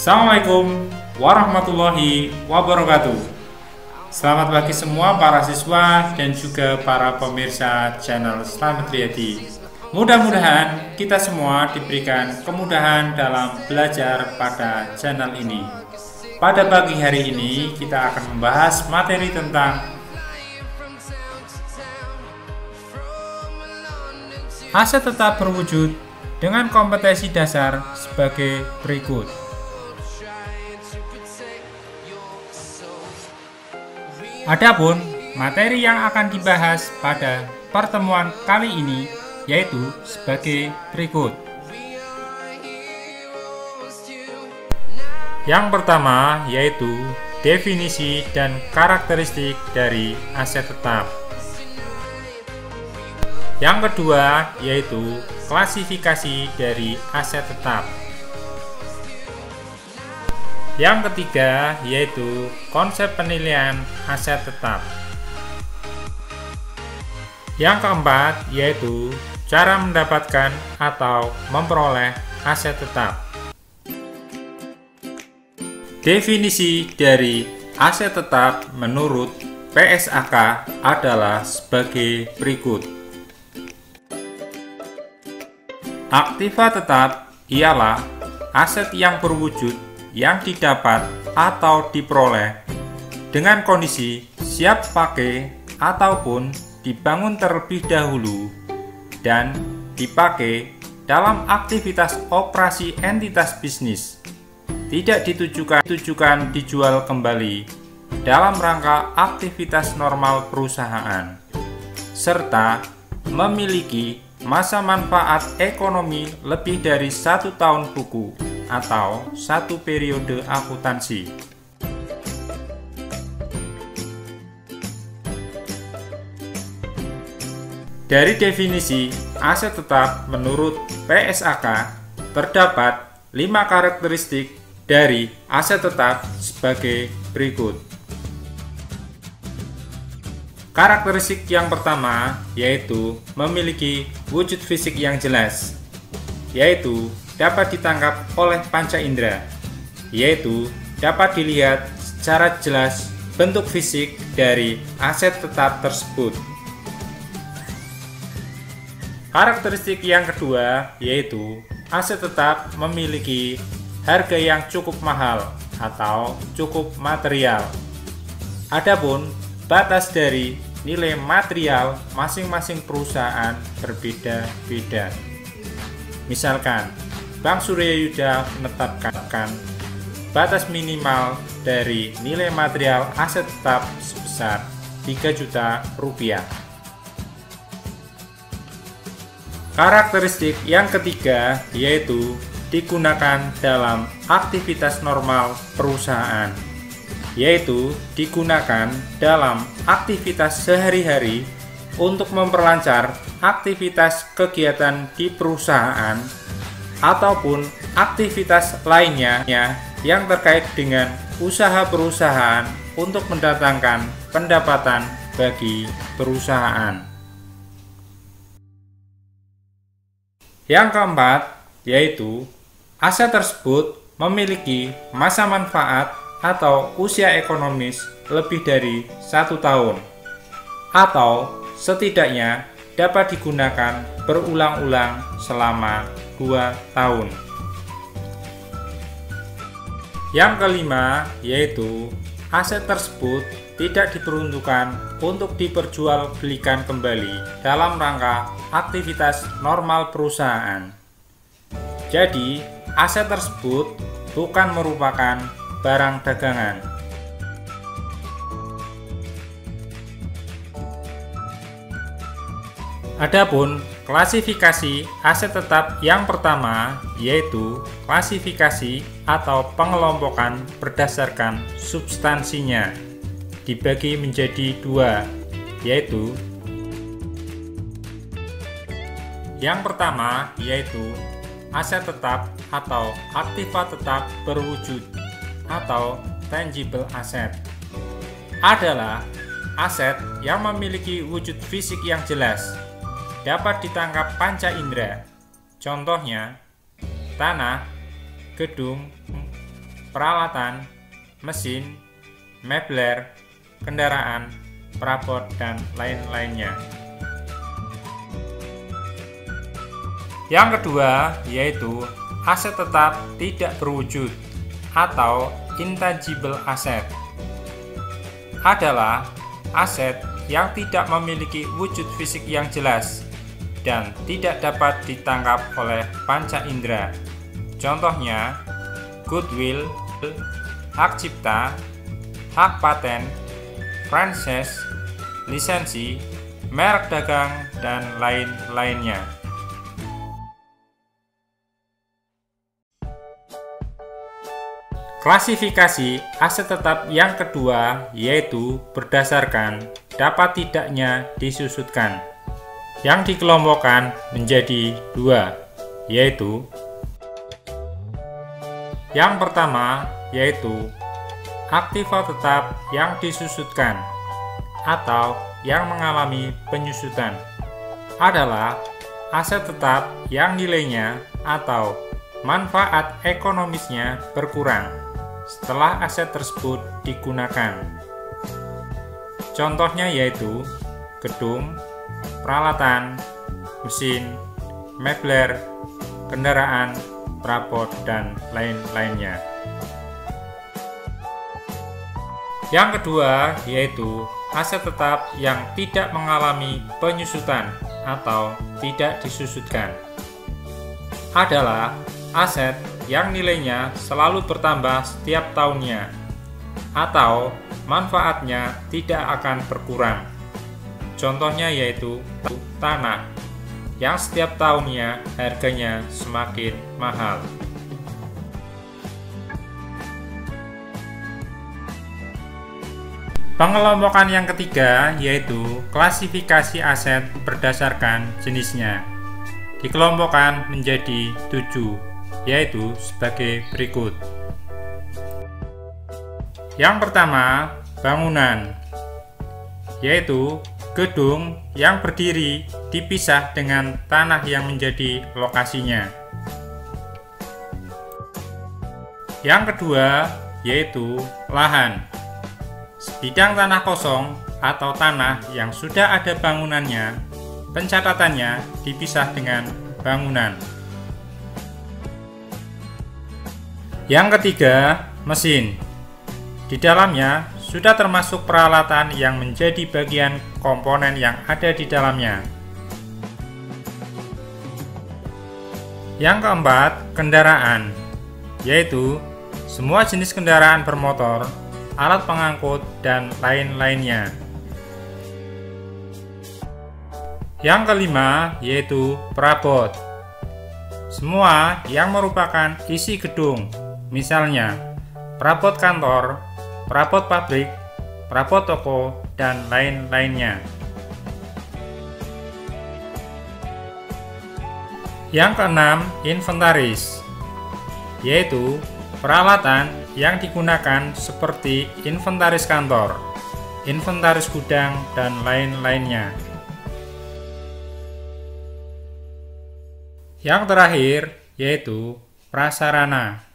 Assalamualaikum warahmatullahi wabarakatuh. Selamat pagi semua para siswa dan juga para pemirsa channel Slamet Riyadi. Mudah-mudahan kita semua diberikan kemudahan dalam belajar pada channel ini. Pada pagi hari ini kita akan membahas materi tentang aset tetap berwujud dengan kompetensi dasar sebagai berikut. Adapun materi yang akan dibahas pada pertemuan kali ini yaitu sebagai berikut. Yang pertama yaitu definisi dan karakteristik dari aset tetap. Yang kedua yaitu klasifikasi dari aset tetap. Yang ketiga yaitu konsep penilaian aset tetap. Yang keempat yaitu cara mendapatkan atau memperoleh aset tetap. Definisi dari aset tetap menurut PSAK adalah sebagai berikut. Aktiva tetap ialah aset yang berwujud yang didapat atau diperoleh dengan kondisi siap pakai ataupun dibangun terlebih dahulu dan dipakai dalam aktivitas operasi entitas bisnis, tidak ditujukan dijual kembali dalam rangka aktivitas normal perusahaan, serta memiliki masa manfaat ekonomi lebih dari 1 tahun buku atau 1 periode akuntansi. Dari definisi aset tetap menurut PSAK terdapat 5 karakteristik dari aset tetap sebagai berikut. Karakteristik yang pertama yaitu memiliki wujud fisik yang jelas, yaitu dapat ditangkap oleh panca indera, yaitu dapat dilihat secara jelas bentuk fisik dari aset tetap tersebut. Karakteristik yang kedua yaitu aset tetap memiliki harga yang cukup mahal atau cukup material. Adapun batas dari nilai material masing-masing perusahaan berbeda-beda. Misalkan, Bank Surya Yuda menetapkan batas minimal dari nilai material aset tetap sebesar 3 juta rupiah. Karakteristik yang ketiga yaitu digunakan dalam aktivitas normal perusahaan, yaitu digunakan dalam aktivitas sehari-hari untuk memperlancar aktivitas kegiatan di perusahaan ataupun aktivitas lainnya yang terkait dengan usaha perusahaan untuk mendatangkan pendapatan bagi perusahaan. Yang keempat yaitu aset tersebut memiliki masa manfaat atau usia ekonomis lebih dari 1 tahun atau setidaknya dapat digunakan berulang-ulang selama 2 tahun. Yang kelima yaitu aset tersebut tidak diperuntukkan untuk diperjualbelikan kembali dalam rangka aktivitas normal perusahaan. Jadi, aset tersebut bukan merupakan barang dagangan. Adapun klasifikasi aset tetap yang pertama yaitu klasifikasi atau pengelompokan berdasarkan substansinya, dibagi menjadi 2, yaitu yang pertama yaitu aset tetap atau aktiva tetap berwujud atau tangible asset adalah aset yang memiliki wujud fisik yang jelas, dapat ditangkap panca indera. Contohnya, tanah, gedung, peralatan, mesin, mebler, kendaraan, perabot, dan lain-lainnya. Yang kedua yaitu aset tetap tidak berwujud atau intangible asset. Adalah aset yang tidak memiliki wujud fisik yang jelas dan tidak dapat ditangkap oleh panca indera. Contohnya, goodwill, hak cipta, hak paten, franchise, lisensi, merek dagang, dan lain-lainnya. Klasifikasi aset tetap yang kedua yaitu berdasarkan dapat tidaknya disusutkan, yang dikelompokkan menjadi dua, yaitu yang pertama yaitu aktiva tetap yang disusutkan atau yang mengalami penyusutan adalah aset tetap yang nilainya atau manfaat ekonomisnya berkurang setelah aset tersebut digunakan. Contohnya yaitu gedung, peralatan, mesin, mebler, kendaraan, perabot, dan lain-lainnya. Yang kedua yaitu aset tetap yang tidak mengalami penyusutan atau tidak disusutkan adalah aset yang nilainya selalu bertambah setiap tahunnya atau manfaatnya tidak akan berkurang. Contohnya yaitu tanah yang setiap tahunnya harganya semakin mahal. Pengelompokan yang ketiga yaitu klasifikasi aset berdasarkan jenisnya. Dikelompokkan menjadi 7, yaitu sebagai berikut. Yang pertama, bangunan, yaitu gedung yang berdiri dipisah dengan tanah yang menjadi lokasinya. Yang kedua, yaitu lahan, sebidang tanah kosong atau tanah yang sudah ada bangunannya, pencatatannya dipisah dengan bangunan. Yang ketiga, mesin. Di dalamnya sudah termasuk peralatan yang menjadi bagian komponen yang ada di dalamnya. Yang keempat, kendaraan, yaitu semua jenis kendaraan bermotor, alat pengangkut, dan lain-lainnya. Yang kelima, yaitu perabot. Semua yang merupakan isi gedung, misalnya perabot kantor, perabot pabrik, perabot toko, dan lain-lainnya. Yang keenam, inventaris, yaitu peralatan yang digunakan seperti inventaris kantor, inventaris gudang, dan lain-lainnya. Yang terakhir, yaitu prasarana,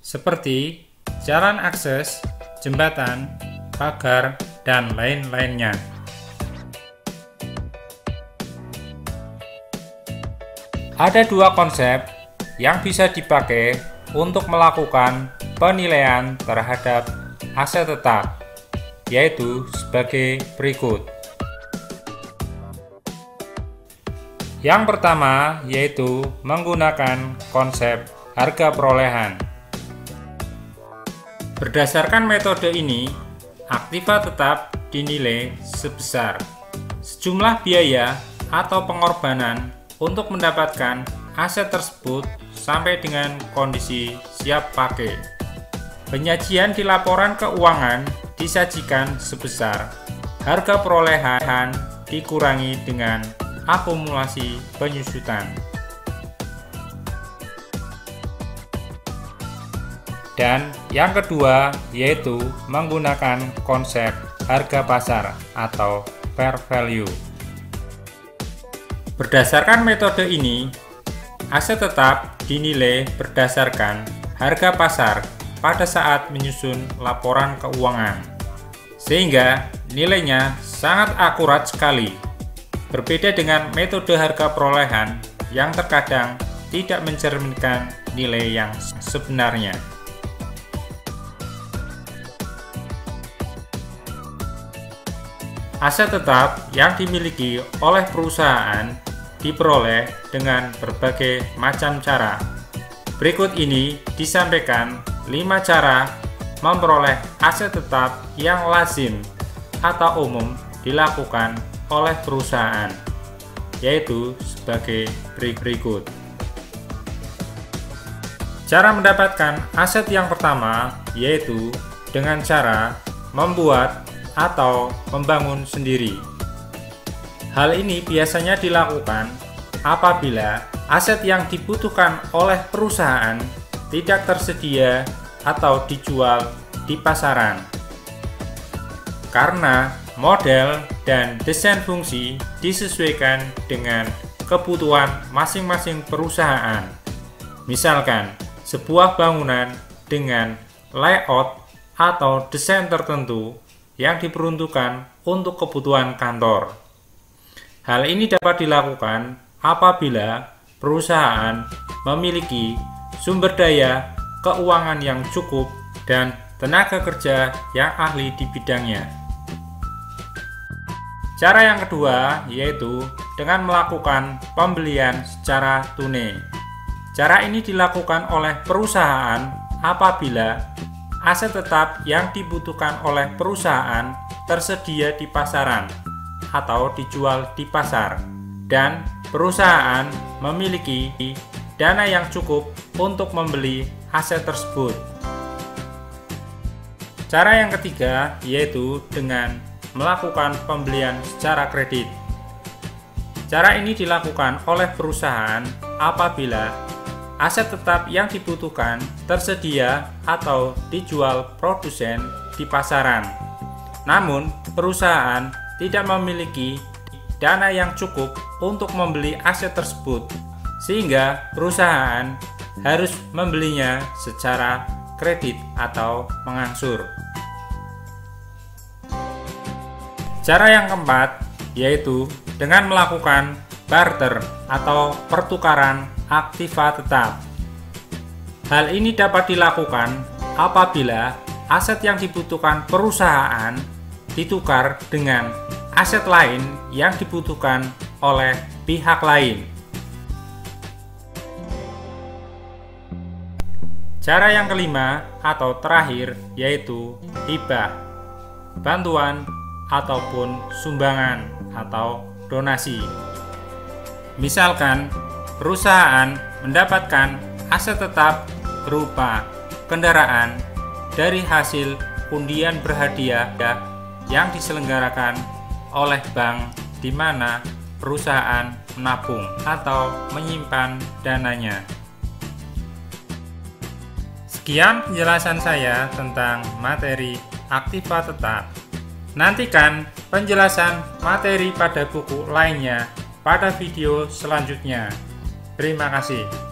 seperti jalan akses, jembatan, pagar, dan lain-lainnya. Ada dua konsep yang bisa dipakai untuk melakukan penilaian terhadap aset tetap, yaitu sebagai berikut. Yang pertama yaitu menggunakan konsep harga perolehan. Berdasarkan metode ini, aktiva tetap dinilai sebesar sejumlah biaya atau pengorbanan untuk mendapatkan aset tersebut sampai dengan kondisi siap pakai. Penyajian di laporan keuangan disajikan sebesar harga perolehan dikurangi dengan akumulasi penyusutan. Dan yang kedua yaitu menggunakan konsep harga pasar atau fair value. Berdasarkan metode ini, aset tetap dinilai berdasarkan harga pasar pada saat menyusun laporan keuangan, sehingga nilainya sangat akurat sekali. Berbeda dengan metode harga perolehan yang terkadang tidak mencerminkan nilai yang sebenarnya. Aset tetap yang dimiliki oleh perusahaan diperoleh dengan berbagai macam cara. Berikut ini disampaikan 5 cara memperoleh aset tetap yang lazim atau umum dilakukan oleh perusahaan, yaitu sebagai berikut. Cara mendapatkan aset yang pertama yaitu dengan cara membuat atau membangun sendiri. Hal ini biasanya dilakukan apabila aset yang dibutuhkan oleh perusahaan tidak tersedia atau dijual di pasaran. Karena model dan desain fungsi disesuaikan dengan kebutuhan masing-masing perusahaan. Misalkan, sebuah bangunan dengan layout atau desain tertentu yang diperuntukkan untuk kebutuhan kantor. Hal ini dapat dilakukan apabila perusahaan memiliki sumber daya keuangan yang cukup dan tenaga kerja yang ahli di bidangnya. Cara yang kedua yaitu dengan melakukan pembelian secara tunai. Cara ini dilakukan oleh perusahaan apabila aset tetap yang dibutuhkan oleh perusahaan tersedia di pasaran atau dijual di pasar, dan perusahaan memiliki dana yang cukup untuk membeli aset tersebut. Cara yang ketiga yaitu dengan melakukan pembelian secara kredit. Cara ini dilakukan oleh perusahaan apabila aset tetap yang dibutuhkan tersedia atau dijual produsen di pasaran. Namun, perusahaan tidak memiliki dana yang cukup untuk membeli aset tersebut, sehingga perusahaan harus membelinya secara kredit atau mengangsur. Cara yang keempat yaitu dengan melakukan barter atau pertukaran aktiva tetap. Hal ini dapat dilakukan apabila aset yang dibutuhkan perusahaan ditukar dengan aset lain yang dibutuhkan oleh pihak lain. Cara yang kelima atau terakhir yaitu hibah, bantuan ataupun sumbangan atau donasi. Misalkan perusahaan mendapatkan aset tetap berupa kendaraan dari hasil undian berhadiah yang diselenggarakan oleh bank di mana perusahaan menabung atau menyimpan dananya. Sekian penjelasan saya tentang materi aktiva tetap. Nantikan penjelasan materi pada buku lainnya pada video selanjutnya. Terima kasih.